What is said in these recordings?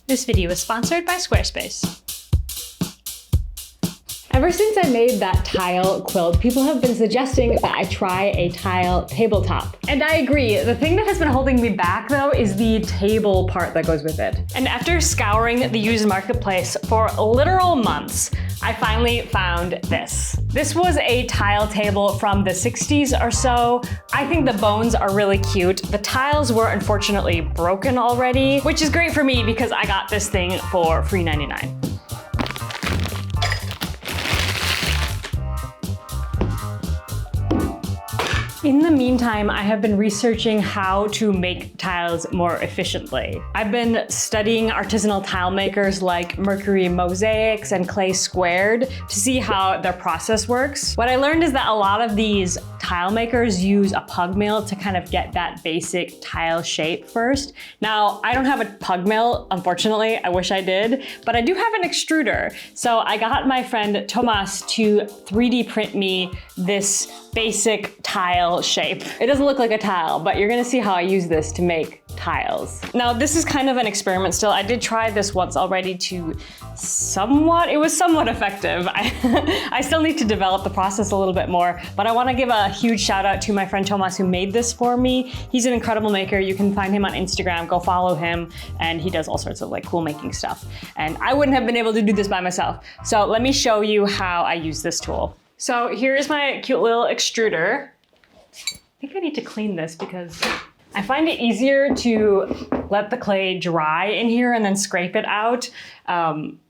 This video is sponsored by Squarespace. Ever since I made that tile quilt, people have been suggesting that I try a tile tabletop. And I agree. The thing that has been holding me back though is the table part that goes with it. And after scouring the used marketplace for literal months, I finally found this. This was a tile table from the 60s or so. I think the bones are really cute. The tiles were unfortunately broken already, which is great for me because I got this thing for free 99. In the meantime, I have been researching how to make tiles more efficiently. I've been studying artisanal tile makers like Mercury Mosaics and Clay Squared to see how their process works. What I learned is that a lot of these tile makers use a pug mill to kind of get that basic tile shape first. Now, I don't have a pug mill, unfortunately. I wish I did, but I do have an extruder. So I got my friend Thomas to 3D print me this basic tile shape. It doesn't look like a tile, but you're gonna see how I use this to make tiles. Now, this is kind of an experiment still. I did try this once already it was somewhat effective. I still need to develop the process a little bit more, but I wanna give a huge shout out to my friend Thomas who made this for me. He's an incredible maker. You can find him on Instagram, go follow him, and he does all sorts of like cool making stuff. And I wouldn't have been able to do this by myself. So let me show you how I use this tool. So here's my cute little extruder. I think I need to clean this because I find it easier to let the clay dry in here and then scrape it out.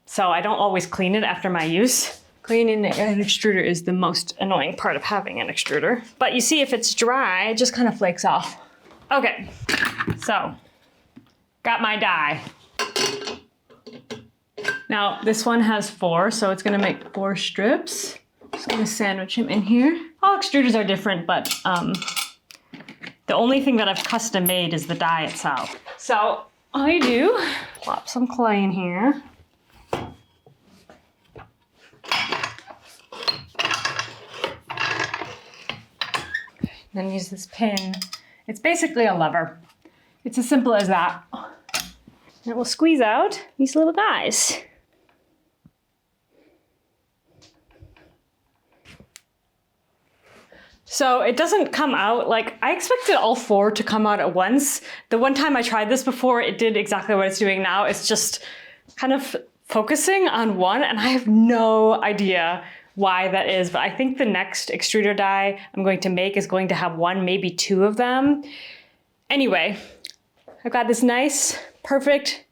So I don't always clean it after my use. Cleaning an extruder is the most annoying part of having an extruder. But you see, if it's dry, it just kind of flakes off. Okay, so got my die. Now this one has 4, so it's gonna make 4 strips. Just gonna sandwich him in here. All extruders are different, but the only thing that I've custom made is the die itself. So all you do, plop some clay in here. Then use this pin. It's basically a lever. It's as simple as that. And it will squeeze out these little guys. So it doesn't come out, like I expected all 4 to come out at once. The one time I tried this before, it did exactly what it's doing now. It's just kind of focusing on one, and I have no idea why that is, but I think the next extruder die I'm going to make is going to have 1, maybe 2 of them. Anyway, I've got this nice, perfect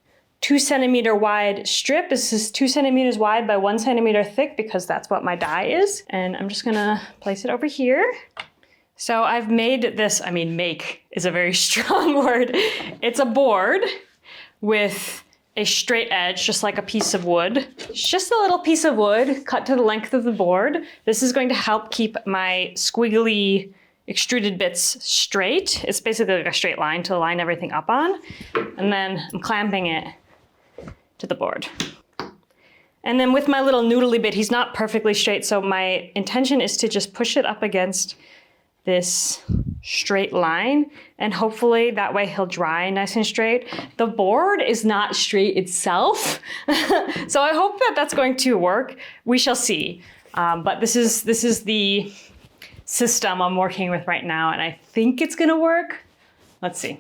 2 centimeter wide strip. This is 2 centimeters wide by 1 centimeter thick because that's what my die is. And I'm just gonna place it over here. So I've made this, make is a very strong word. It's a board with a straight edge, just like a piece of wood. It's just a little piece of wood cut to the length of the board. This is going to help keep my squiggly extruded bits straight. It's basically like a straight line to line everything up on. And then I'm clamping it to the board. And then with my little noodly bit, he's not perfectly straight, so my intention is to just push it up against this straight line, and hopefully that way he'll dry nice and straight. The board is not straight itself, so I hope that that's going to work. We shall see. But this is the system I'm working with right now, and I think it's gonna work. Let's see.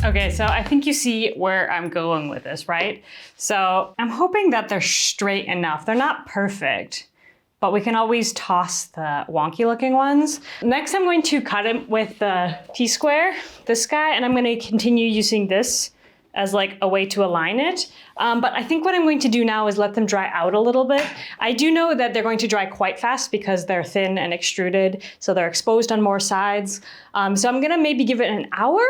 Okay, so I think you see where I'm going with this, right? So I'm hoping that they're straight enough. They're not perfect, but we can always toss the wonky looking ones. Next, I'm going to cut it with the T-square, this guy, and I'm going to continue using this as like a way to align it. But I think what I'm going to do now is let them dry out a little bit. I do know that they're going to dry quite fast because they're thin and extruded, so they're exposed on more sides. So I'm gonna maybe give it an hour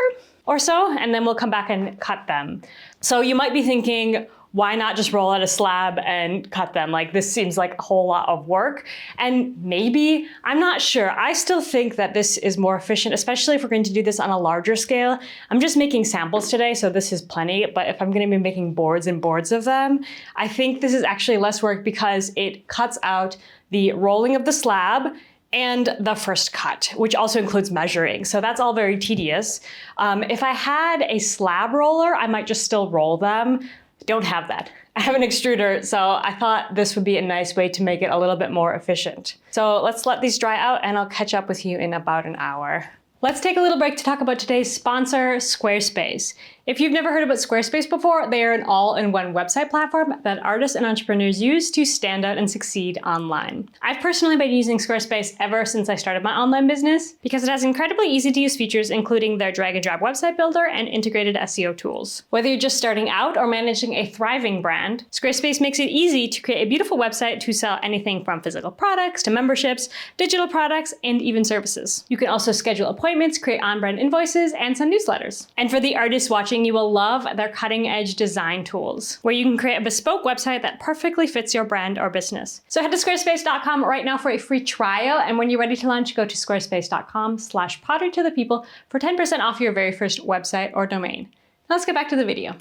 or so, and then we'll come back and cut them. So you might be thinking, why not just roll out a slab and cut them? Like, this seems like a whole lot of work. And maybe, I'm not sure. I still think that this is more efficient, especially if we're going to do this on a larger scale. I'm just making samples today, so this is plenty. But if I'm going to be making boards and boards of them, I think this is actually less work because it cuts out the rolling of the slab and the first cut, which also includes measuring. So that's all very tedious. If I had a slab roller, I might just still roll them. Don't have that. I have an extruder, so I thought this would be a nice way to make it a little bit more efficient. So let's let these dry out and I'll catch up with you in about an hour. Let's take a little break to talk about today's sponsor, Squarespace. If you've never heard about Squarespace before, they are an all-in-one website platform that artists and entrepreneurs use to stand out and succeed online. I've personally been using Squarespace ever since I started my online business because it has incredibly easy-to-use features, including their drag-and-drop website builder and integrated SEO tools. Whether you're just starting out or managing a thriving brand, Squarespace makes it easy to create a beautiful website to sell anything from physical products to memberships, digital products, and even services. You can also schedule appointments, create on-brand invoices, and send newsletters. And for the artists watching, you will love their cutting-edge design tools, where you can create a bespoke website that perfectly fits your brand or business. So head to squarespace.com right now for a free trial, and when you're ready to launch, go to squarespace.com/potterytothepeople for 10% off your very first website or domain. Now let's get back to the video.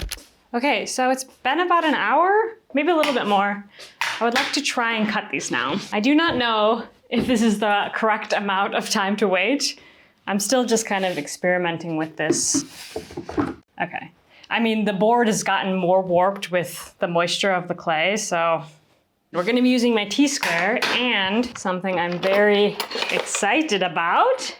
Okay, so it's been about an hour, maybe a little bit more. I would like to try and cut these now. I do not know if this is the correct amount of time to wait. I'm still just kind of experimenting with this. Okay. I mean, the board has gotten more warped with the moisture of the clay, so we're gonna be using my T-square and something I'm very excited about,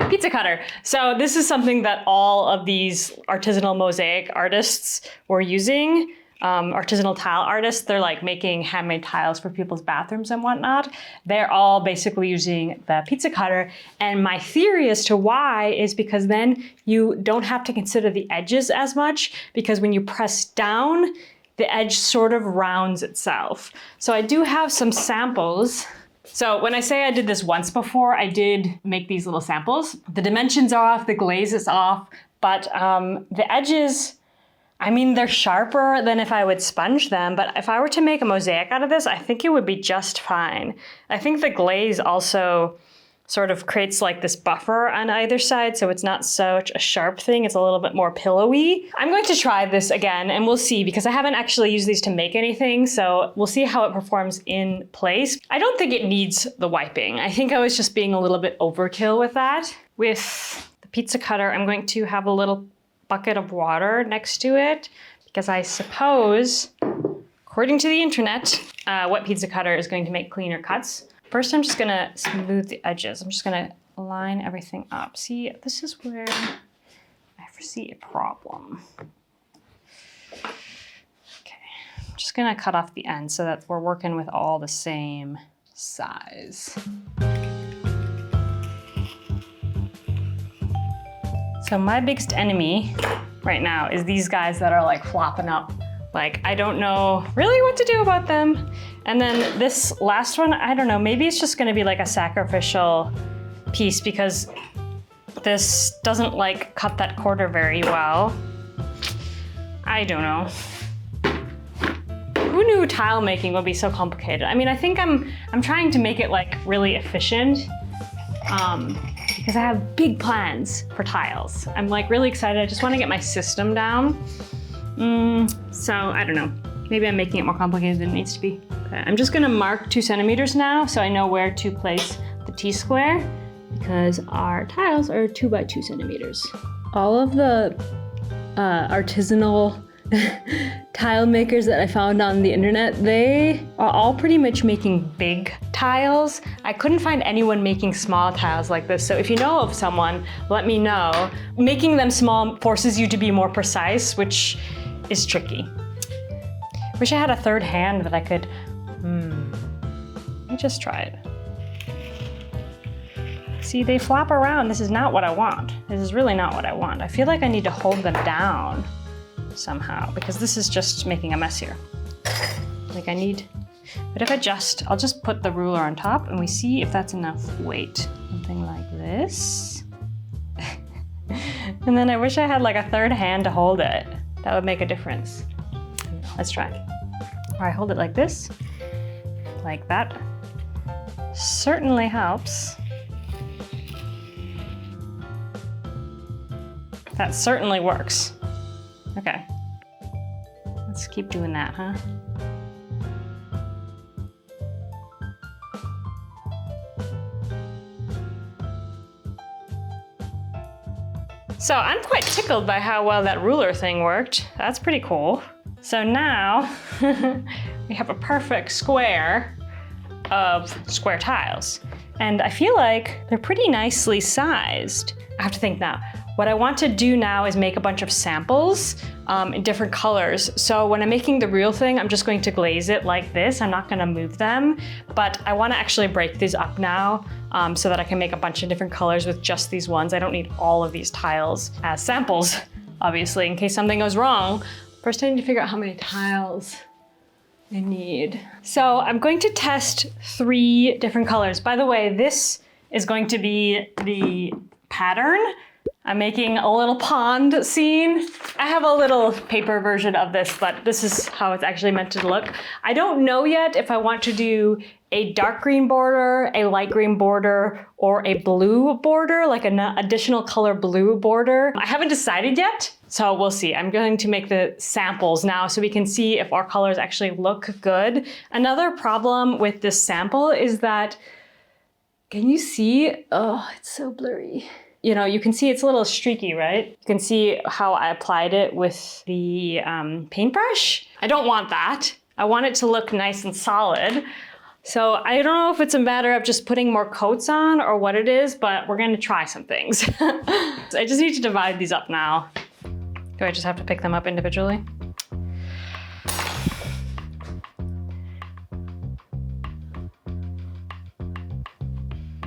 pizza cutter. So this is something that all of these artisanal mosaic artists were using. Artisanal tile artists, they're like making handmade tiles for people's bathrooms and whatnot. They're all basically using the pizza cutter. And my theory as to why is because then you don't have to consider the edges as much, because when you press down, the edge sort of rounds itself. So I do have some samples. So when I say I did this once before, I did make these little samples. The dimensions are off, the glaze is off, but the edges, I mean, they're sharper than if I would sponge them, but if I were to make a mosaic out of this, I think it would be just fine. I think the glaze also sort of creates like this buffer on either side, so it's not such a sharp thing, it's a little bit more pillowy. I'm going to try this again and we'll see, because I haven't actually used these to make anything, so we'll see how it performs in place. I don't think it needs the wiping. I think I was just being a little bit overkill with that. With the pizza cutter, I'm going to have a little bucket of water next to it, because I suppose, according to the internet, wet pizza cutter is going to make cleaner cuts. First, I'm just gonna smooth the edges. I'm just gonna line everything up. See, this is where I foresee a problem. Okay, I'm just gonna cut off the end so that we're working with all the same size. So my biggest enemy right now is these guys that are like flopping up. Like, I don't know really what to do about them. And then this last one, I don't know, maybe it's just gonna be like a sacrificial piece because this doesn't like cut that quarter very well. I don't know. Who knew tile making would be so complicated? I mean, I think I'm trying to make it like really efficient. Because I have big plans for tiles. I'm like really excited. I just want to get my system down. So I don't know. Maybe I'm making it more complicated than it needs to be. Okay, I'm just gonna mark 2 centimeters now so I know where to place the T-square, because our tiles are 2 by 2 centimeters. All of the artisanal tile makers that I found on the internet, they are all pretty much making big tiles. I couldn't find anyone making small tiles like this, so if you know of someone, let me know. Making them small forces you to be more precise, which is tricky. Wish I had a third hand that I could, let me just try it. See, they flop around. This is not what I want. This is really not what I want. I feel like I need to hold them down somehow, because this is just making a mess here. Like I need, but if I'll just put the ruler on top and we see if that's enough weight. Something like this. And then I wish I had like a third hand to hold it. That would make a difference. Let's try. Or I hold it like this, like that. Certainly helps. That certainly works. Okay. Let's keep doing that, huh? So I'm quite tickled by how well that ruler thing worked. That's pretty cool. So now we have a perfect square of square tiles. And I feel like they're pretty nicely sized. I have to think now. What I want to do now is make a bunch of samples in different colors. So when I'm making the real thing, I'm just going to glaze it like this. I'm not gonna move them, but I wanna actually break these up now so that I can make a bunch of different colors with just these ones. I don't need all of these tiles as samples, obviously, in case something goes wrong. First, I need to figure out how many tiles I need. So I'm going to test 3 different colors. By the way, this is going to be the pattern. I'm making a little pond scene. I have a little paper version of this, but this is how it's actually meant to look. I don't know yet if I want to do a dark green border, a light green border, or a blue border, like an additional color blue border. I haven't decided yet, so we'll see. I'm going to make the samples now so we can see if our colors actually look good. Another problem with this sample is that, can you see? Oh, it's so blurry. You know, you can see it's a little streaky, right? You can see how I applied it with the paintbrush. I don't want that. I want it to look nice and solid. So I don't know if it's a matter of just putting more coats on or what it is, but we're gonna try some things. So I just need to divide these up now. Do I just have to pick them up individually?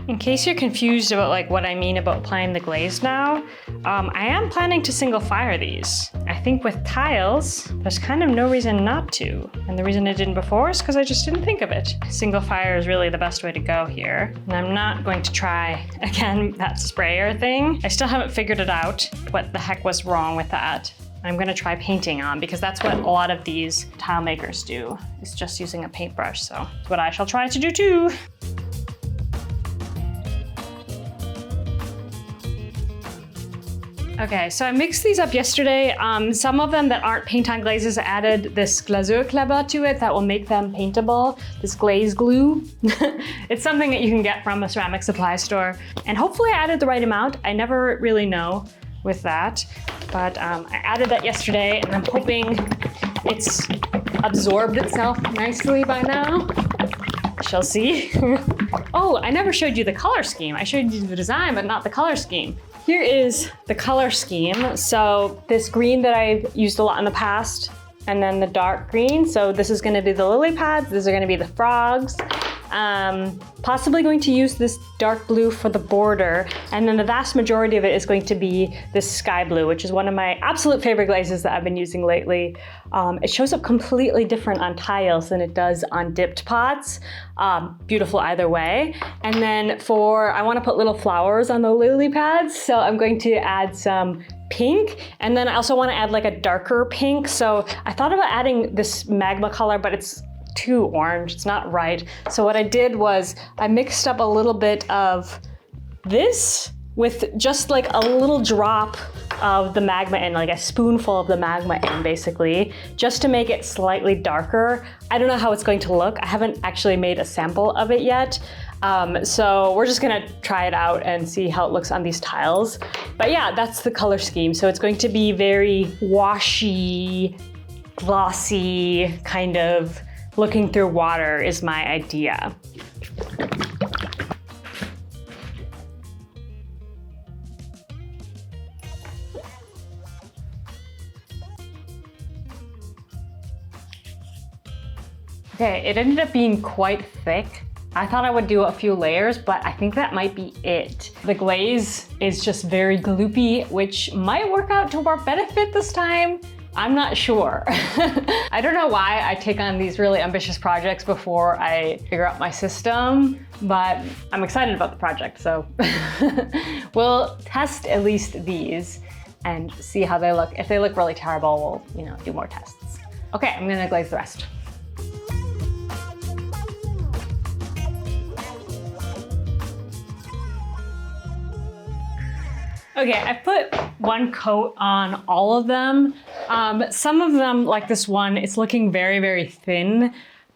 In case you're confused about like what I mean about applying the glaze now, I am planning to single fire these. I think with tiles, there's kind of no reason not to. And the reason I didn't before is because I just didn't think of it. Single fire is really the best way to go here. And I'm not going to try, again, that sprayer thing. I still haven't figured it out, what the heck was wrong with that. I'm gonna try painting on because that's what a lot of these tile makers do, is just using a paintbrush. So it's what I shall try to do too. Okay, so I mixed these up yesterday. Some of them that aren't paint on glazes added this Glazurkleber to it that will make them paintable, this glaze glue. It's something that you can get from a ceramic supply store. And hopefully I added the right amount. I never really know with that, but I added that yesterday and I'm hoping it's absorbed itself nicely by now. Shall see. Oh, I never showed you the color scheme. I showed you the design, but not the color scheme. Here is the color scheme. So this green that I've used a lot in the past, and then the dark green. So this is gonna be the lily pads, these are gonna be the frogs. Possibly going to use this dark blue for the border, and then the vast majority of it is going to be this sky blue, which is one of my absolute favorite glazes that I've been using lately. It shows up completely different on tiles than it does on dipped pots. Beautiful either way. And then I want to put little flowers on the lily pads, so I'm going to add some pink, and then I also want to add like a darker pink. So I thought about adding this magma color, but it's too orange, it's not right. So what I did was I mixed up a little bit of this with just like a little drop of the magma in, like a spoonful of the magma in basically, just to make it slightly darker. I don't know how it's going to look. I haven't actually made a sample of it yet. So we're just gonna try it out and see how it looks on these tiles. But yeah, that's the color scheme. So it's going to be very washy, glossy, kind of looking through water is my idea. Okay, it ended up being quite thick. I thought I would do a few layers, but I think that might be it. The glaze is just very gloopy, which might work out to our benefit this time. I'm not sure. I don't know why I take on these really ambitious projects before I figure out my system, but I'm excited about the project, so we'll test at least these and see how they look. If they look really terrible, we'll, do more tests. Okay, I'm gonna glaze the rest. Okay, I put one coat on all of them. Some of them, like this one, it's looking very, very thin.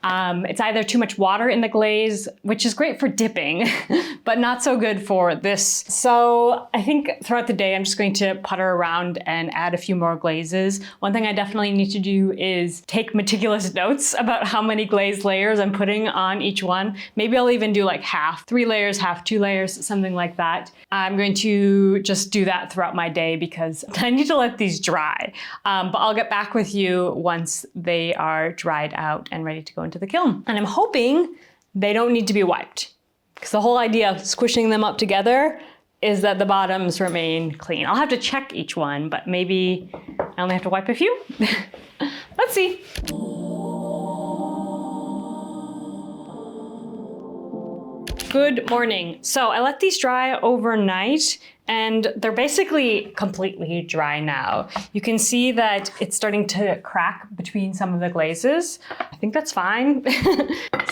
It's either too much water in the glaze, which is great for dipping, but not so good for this. So I think throughout the day, I'm just going to putter around and add a few more glazes. One thing I definitely need to do is take meticulous notes about how many glaze layers I'm putting on each one. Maybe I'll even do like half 3 layers, half 2 layers, something like that. I'm going to just do that throughout my day because I need to let these dry. But I'll get back with you once they are dried out and ready to go into the kiln. And I'm hoping they don't need to be wiped, because the whole idea of squishing them up together is that the bottoms remain clean. I'll have to check each one, but maybe I only have to wipe a few. Let's see. Good morning. So I let these dry overnight and they're basically completely dry now. You can see that it's starting to crack between some of the glazes. I think that's fine.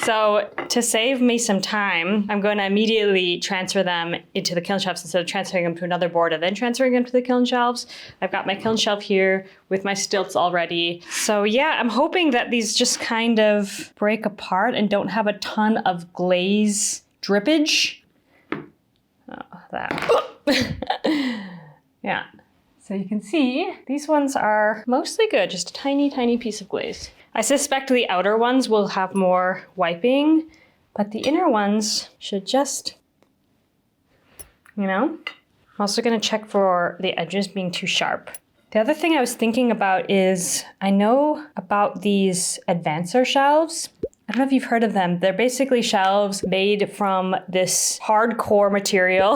So to save me some time, I'm going to immediately transfer them into the kiln shelves instead of transferring them to another board and then transferring them to the kiln shelves. I've got my kiln shelf here with my stilts already. So yeah, I'm hoping that these just kind of break apart and don't have a ton of glaze drippage. Oh, that. Yeah, so you can see these ones are mostly good, just a tiny, tiny piece of glaze. I suspect the outer ones will have more wiping, but the inner ones should just, you know. I'm also gonna check for the edges being too sharp. The other thing I was thinking about is, I know about these advancer shelves. I don't know if you've heard of them. They're basically shelves made from this hardcore material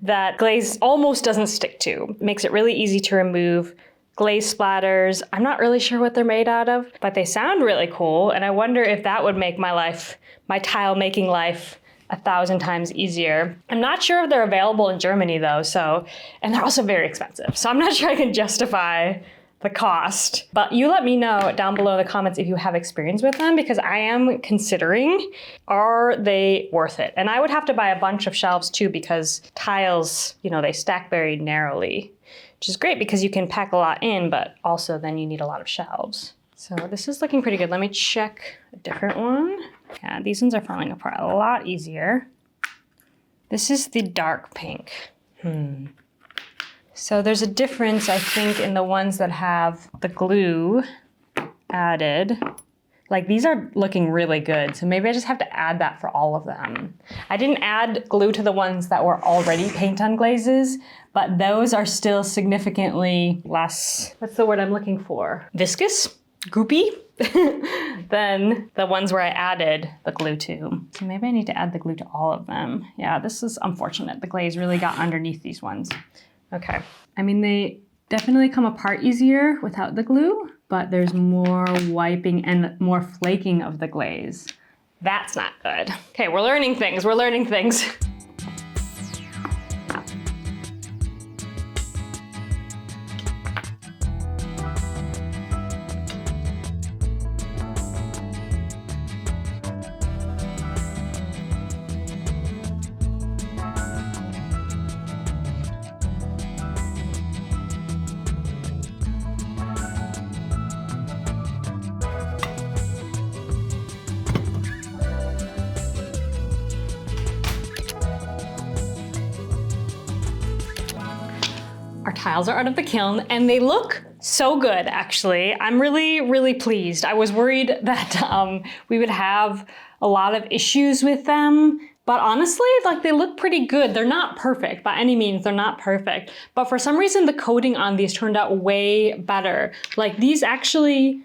that glaze almost doesn't stick to. It makes it really easy to remove. Glaze splatters, I'm not really sure what they're made out of, but they sound really cool. And I wonder if that would make my life, my tile making life, 1,000 times easier. I'm not sure if they're available in Germany though, and they're also very expensive. So I'm not sure I can justify the cost, but you let me know down below in the comments if you have experience with them, because I am considering, are they worth it? And I would have to buy a bunch of shelves too, because tiles, you know, they stack very narrowly, which is great because you can pack a lot in, but also then you need a lot of shelves. So this is looking pretty good. Let me check a different one. Yeah, these ones are falling apart a lot easier. This is the dark pink. So there's a difference, I think, in the ones that have the glue added. Like these are looking really good, so maybe I just have to add that for all of them. I didn't add glue to the ones that were already paint on glazes, but those are still significantly less, what's the word I'm looking for? Viscous? Goopy? than the ones where I added the glue to. So maybe I need to add the glue to all of them. Yeah, this is unfortunate. The glaze really got underneath these ones. Okay, I mean, they definitely come apart easier without the glue, but there's more wiping and more flaking of the glaze. That's not good. Okay, we're learning things, we're learning things. Our tiles are out of the kiln and they look so good, actually. I'm really, really pleased. I was worried that we would have a lot of issues with them, but honestly, like they look pretty good. They're not perfect by any means, they're not perfect. But for some reason, the coating on these turned out way better. Like these actually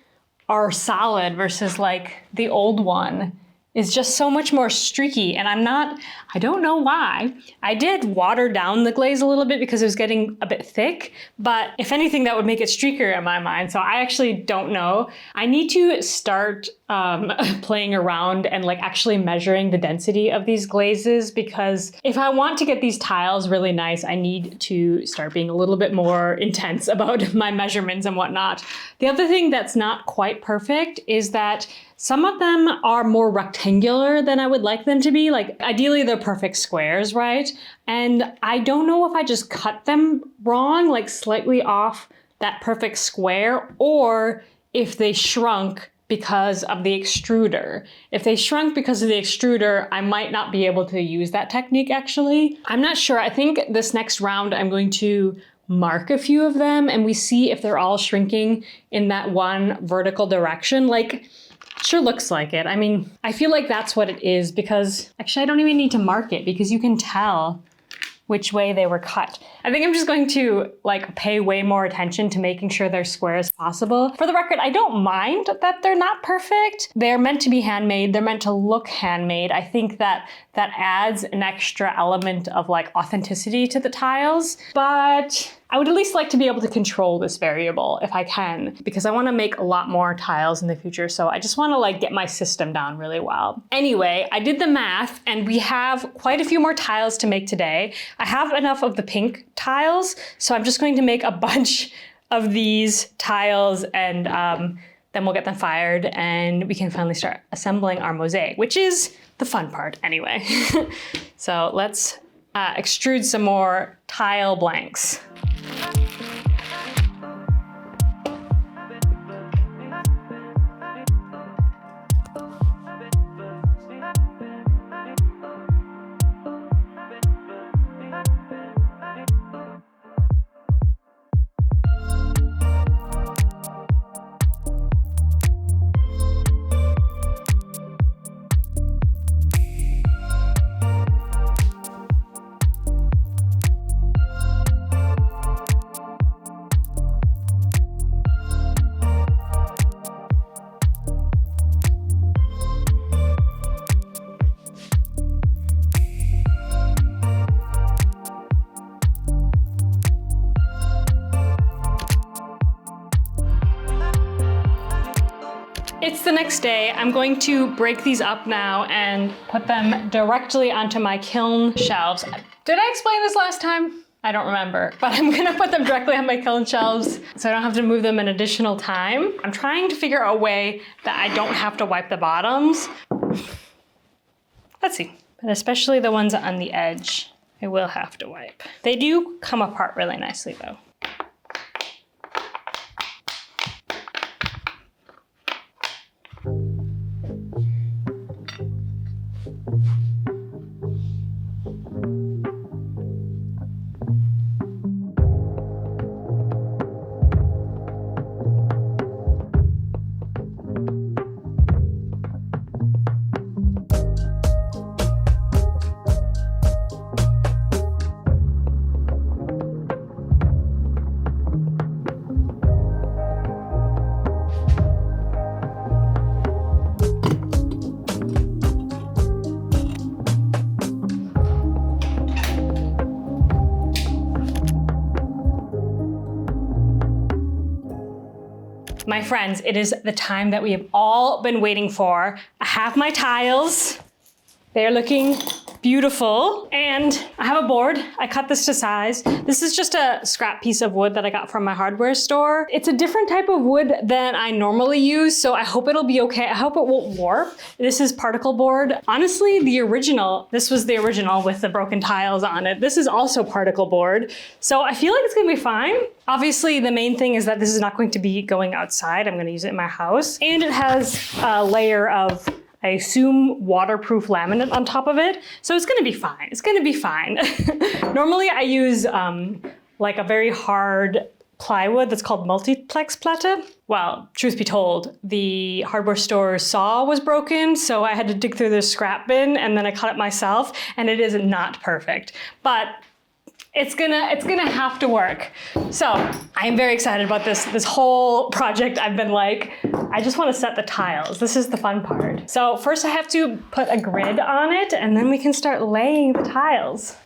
are solid versus like the old one is just so much more streaky, and I don't know why. I did water down the glaze a little bit because it was getting a bit thick, but if anything, that would make it streakier in my mind, so I actually don't know. I need to start playing around and like actually measuring the density of these glazes, because if I want to get these tiles really nice, I need to start being a little bit more intense about my measurements and whatnot. The other thing that's not quite perfect is that some of them are more rectangular than I would like them to be. Like ideally they're perfect squares, right? And I don't know if I just cut them wrong, like slightly off that perfect square, or if they shrunk because of the extruder. If they shrunk because of the extruder, I might not be able to use that technique actually. I'm not sure. I think this next round I'm going to mark a few of them and we see if they're all shrinking in that one vertical direction. Like, sure looks like it. I mean, I feel like that's what it is, because actually I don't even need to mark it because you can tell which way they were cut. I think I'm just going to like pay way more attention to making sure they're square as possible. For the record, I don't mind that they're not perfect. They're meant to be handmade. They're meant to look handmade. I think that adds an extra element of like authenticity to the tiles, but I would at least like to be able to control this variable if I can, because I want to make a lot more tiles in the future. So I just want to like get my system down really well. Anyway, I did the math and we have quite a few more tiles to make today. I have enough of the pink tiles, so I'm just going to make a bunch of these tiles and then we'll get them fired and we can finally start assembling our mosaic, which is the fun part anyway. So let's extrude some more tile blanks. It's the next day. I'm going to break these up now and put them directly onto my kiln shelves. Did I explain this last time? I don't remember, but I'm gonna put them directly on my kiln shelves so I don't have to move them an additional time. I'm trying to figure out a way that I don't have to wipe the bottoms. Let's see, but especially the ones on the edge, I will have to wipe. They do come apart really nicely though. My friends, it is the time that we have all been waiting for. I have my tiles. They're looking beautiful. And I have a board. I cut this to size. This is just a scrap piece of wood that I got from my hardware store. It's a different type of wood than I normally use, so I hope it'll be okay. I hope it won't warp. This is particle board. Honestly, this was the original with the broken tiles on it. This is also particle board. So I feel like it's gonna be fine. Obviously, the main thing is that this is not going to be going outside. I'm gonna use it in my house. And it has a layer of, I assume, waterproof laminate on top of it. So it's gonna be fine. It's gonna be fine. Normally I use like a very hard plywood that's called multiplex platte. Well, truth be told, the hardware store saw was broken, so I had to dig through the scrap bin and then I cut it myself, and it is not perfect. But it's gonna have to work. So I am very excited about this whole project. I've been like, I just want to set the tiles. This is the fun part. So first I have to put a grid on it and then we can start laying the tiles.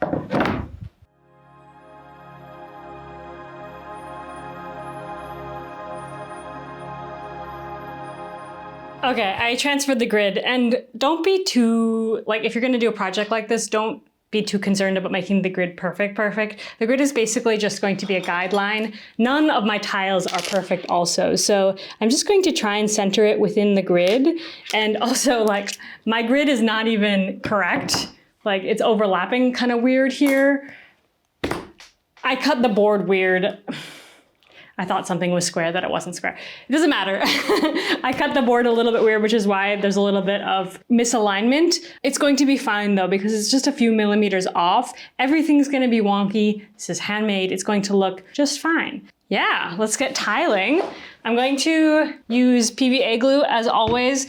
Okay, I transferred the grid, and don't be too, like, if you're gonna do a project like this, don't be too concerned about making the grid perfect. The grid is basically just going to be a guideline. None of my tiles are perfect also, so I'm just going to try and center it within the grid. And also, like, my grid is not even correct. Like, it's overlapping kind of weird here. I cut the board weird. I thought something was square that it wasn't square. It doesn't matter. I cut the board a little bit weird, which is why there's a little bit of misalignment. It's going to be fine though, because it's just a few millimeters off. Everything's gonna be wonky. This is handmade. It's going to look just fine. Yeah, let's get tiling. I'm going to use PVA glue as always.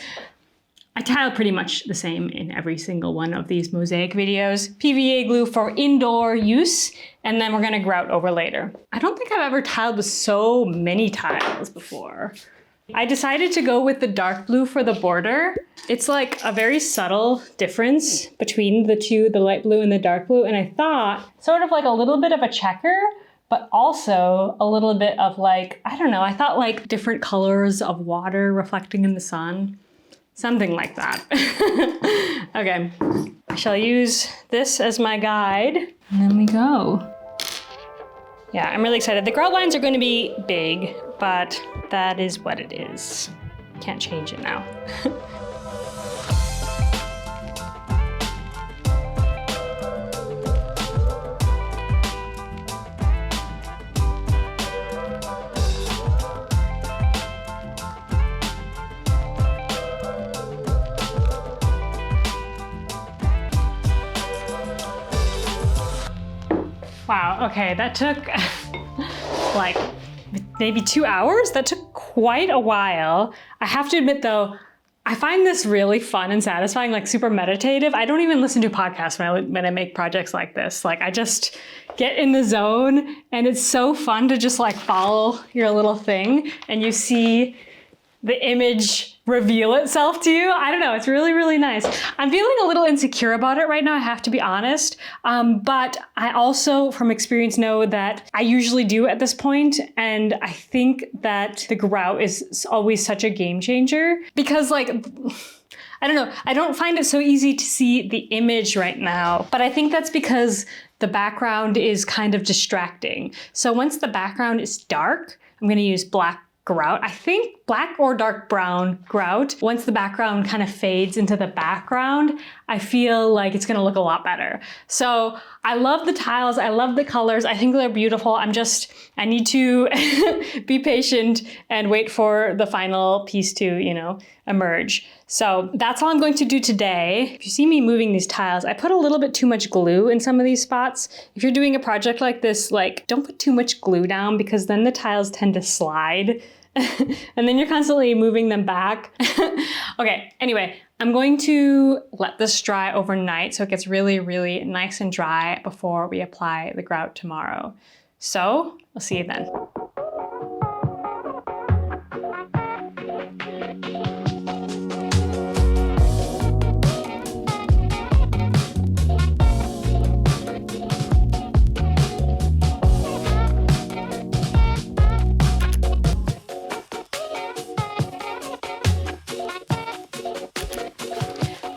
I tile pretty much the same in every single one of these mosaic videos. PVA glue for indoor use, and then we're gonna grout over later. I don't think I've ever tiled with so many tiles before. I decided to go with the dark blue for the border. It's like a very subtle difference between the two, the light blue and the dark blue, and I thought sort of like a little bit of a checker, but also a little bit of like, I don't know, I thought like different colors of water reflecting in the sun. Something like that. Okay, I shall use this as my guide, and then we go. Yeah, I'm really excited. The grout lines are going to be big, but that is what it is. Can't change it now. Wow, okay, that took like maybe 2 hours. That took quite a while. I have to admit though, I find this really fun and satisfying, like super meditative. I don't even listen to podcasts when I make projects like this. Like I just get in the zone, and it's so fun to just like follow your little thing and you see the image reveal itself to you. I don't know, it's really, really nice. I'm feeling a little insecure about it right now, I have to be honest. But I also, from experience, know that I usually do at this point, and I think that the grout is always such a game changer because like, I don't know, I don't find it so easy to see the image right now, but I think that's because the background is kind of distracting. So once the background is dark, I'm gonna use black grout. I think black or dark brown grout. Once the background kind of fades into the background, I feel like it's gonna look a lot better. So I love the tiles, I love the colors, I think they're beautiful. I need to be patient and wait for the final piece to, you know, emerge. So that's all I'm going to do today. If you see me moving these tiles, I put a little bit too much glue in some of these spots. If you're doing a project like this, like don't put too much glue down because then the tiles tend to slide and then you're constantly moving them back. Okay, anyway, I'm going to let this dry overnight so it gets really, really nice and dry before we apply the grout tomorrow. So I'll see you then.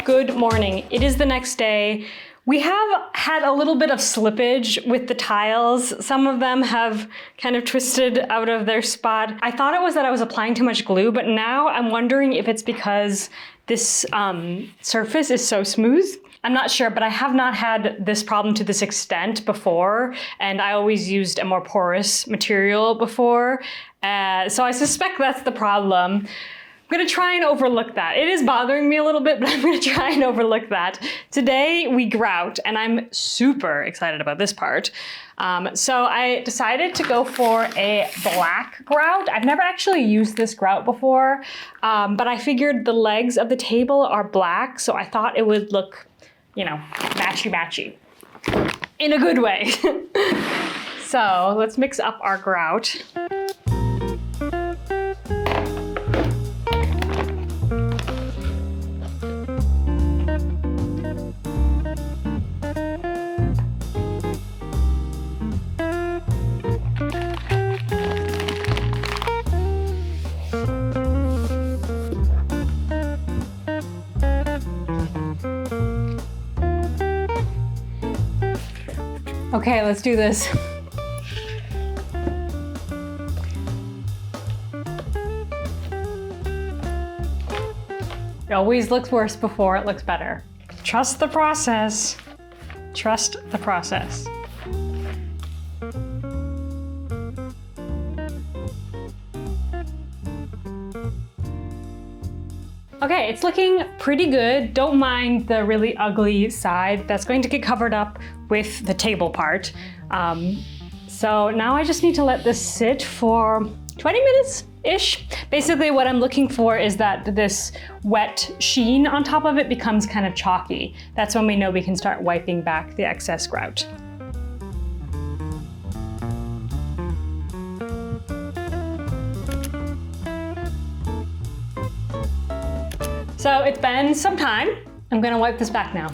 Good morning. It is the next day. We have had a little bit of slippage with the tiles. Some of them have kind of twisted out of their spot. I thought it was that I was applying too much glue, but now I'm wondering if it's because this surface is so smooth. I'm not sure, but I have not had this problem to this extent before, and I always used a more porous material before. So I suspect that's the problem. I'm gonna try and overlook that. It is bothering me a little bit, but I'm gonna try and overlook that. Today we grout, and I'm super excited about this part. So I decided to go for a black grout. I've never actually used this grout before, but I figured the legs of the table are black, so I thought it would look, you know, matchy-matchy. In a good way. So let's mix up our grout. Okay, let's do this. It always looks worse before it looks better. Trust the process. Trust the process. Okay, it's looking pretty good. Don't mind the really ugly side. That's going to get covered up with the table part. So now I just need to let this sit for 20 minutes-ish. Basically what I'm looking for is that this wet sheen on top of it becomes kind of chalky. That's when we know we can start wiping back the excess grout. So it's been some time. I'm gonna wipe this back now.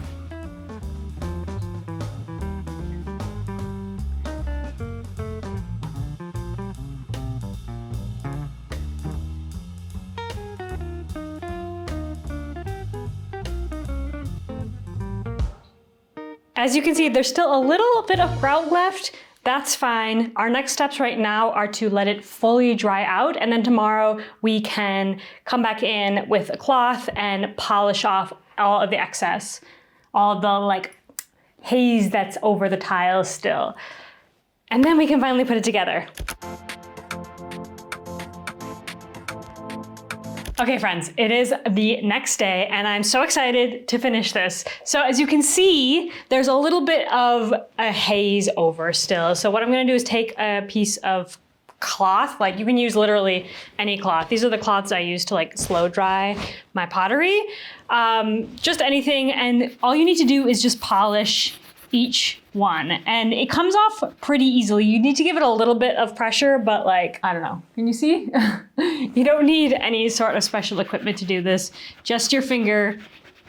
As you can see, there's still a little bit of grout left. That's fine. Our next steps right now are to let it fully dry out, and then tomorrow we can come back in with a cloth and polish off all of the excess, all of the like haze that's over the tiles still. And then we can finally put it together. Okay friends, it is the next day and I'm so excited to finish this. So as you can see, there's a little bit of a haze over still. So what I'm gonna do is take a piece of cloth, like you can use literally any cloth. These are the cloths I use to like slow dry my pottery. Just anything, and all you need to do is just polish each one, and it comes off pretty easily. You need to give it a little bit of pressure, but like, I don't know, can you see? You don't need any sort of special equipment to do this, just your finger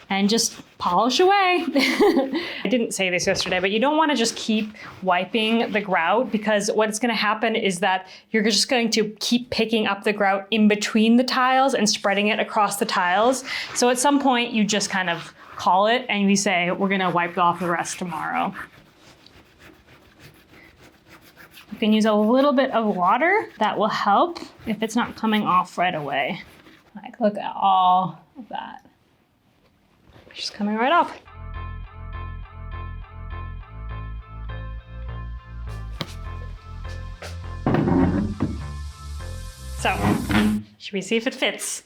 and just polish away. I didn't say this yesterday, but you don't want to just keep wiping the grout, because what's going to happen is that you're just going to keep picking up the grout in between the tiles and spreading it across the tiles. So at some point you just kind of call it and we say, we're gonna wipe off the rest tomorrow. You can use a little bit of water. That will help if it's not coming off right away. Like, look at all of that. It's just coming right off. So, should we see if it fits?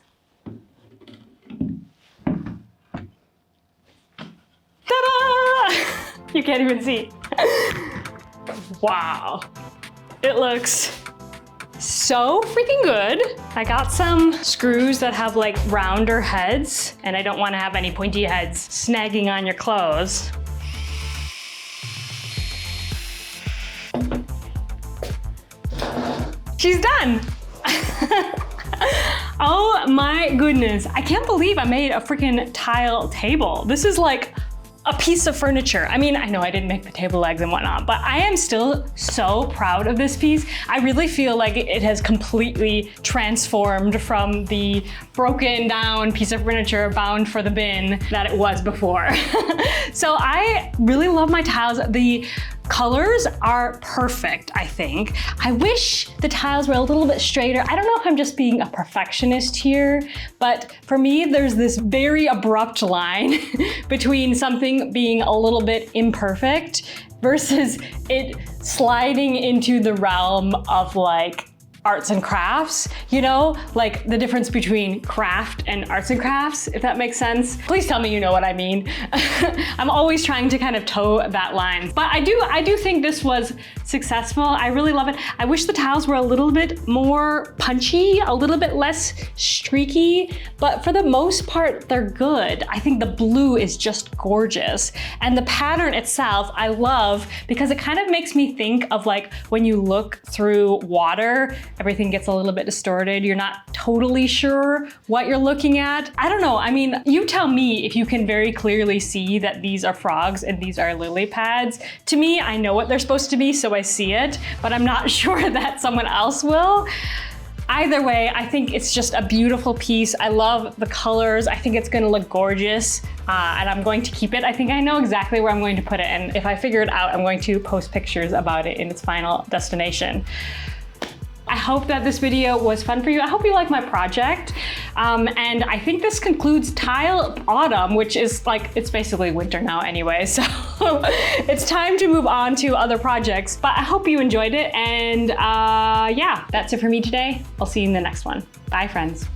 Ta-da! You can't even see. Wow. It looks so freaking good. I got some screws that have like rounder heads, and I don't want to have any pointy heads snagging on your clothes. She's done. Oh my goodness. I can't believe I made a freaking tile table. This is like a piece of furniture. I mean, I know I didn't make the table legs and whatnot, but I am still so proud of this piece. I really feel like it has completely transformed from the broken down piece of furniture bound for the bin that it was before. So I really love my tiles. The colors are perfect, I think. I wish the tiles were a little bit straighter. I don't know if I'm just being a perfectionist here, but for me, there's this very abrupt line between something being a little bit imperfect versus it sliding into the realm of like arts and crafts, you know, like the difference between craft and arts and crafts, if that makes sense. Please tell me you know what I mean. I'm always trying to kind of toe that line. But I do think this was successful. I really love it. I wish the tiles were a little bit more punchy, a little bit less streaky, but for the most part, they're good. I think the blue is just gorgeous. And the pattern itself, I love, because it kind of makes me think of like when you look through water, everything gets a little bit distorted. You're not totally sure what you're looking at. I don't know. I mean, you tell me if you can very clearly see that these are frogs and these are lily pads. To me, I know what they're supposed to be, so I see it, but I'm not sure that someone else will. Either way, I think it's just a beautiful piece. I love the colors. I think it's gonna look gorgeous, and I'm going to keep it. I think I know exactly where I'm going to put it, and if I figure it out, I'm going to post pictures about it in its final destination. I hope that this video was fun for you. I hope you like my project. And I think this concludes Tile Autumn, which is like, it's basically winter now anyway. So it's time to move on to other projects, but I hope you enjoyed it. And yeah, that's it for me today. I'll see you in the next one. Bye, friends.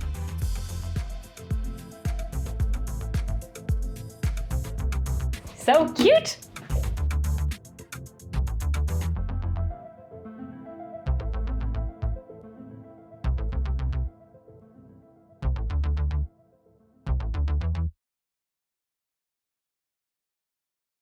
So cute.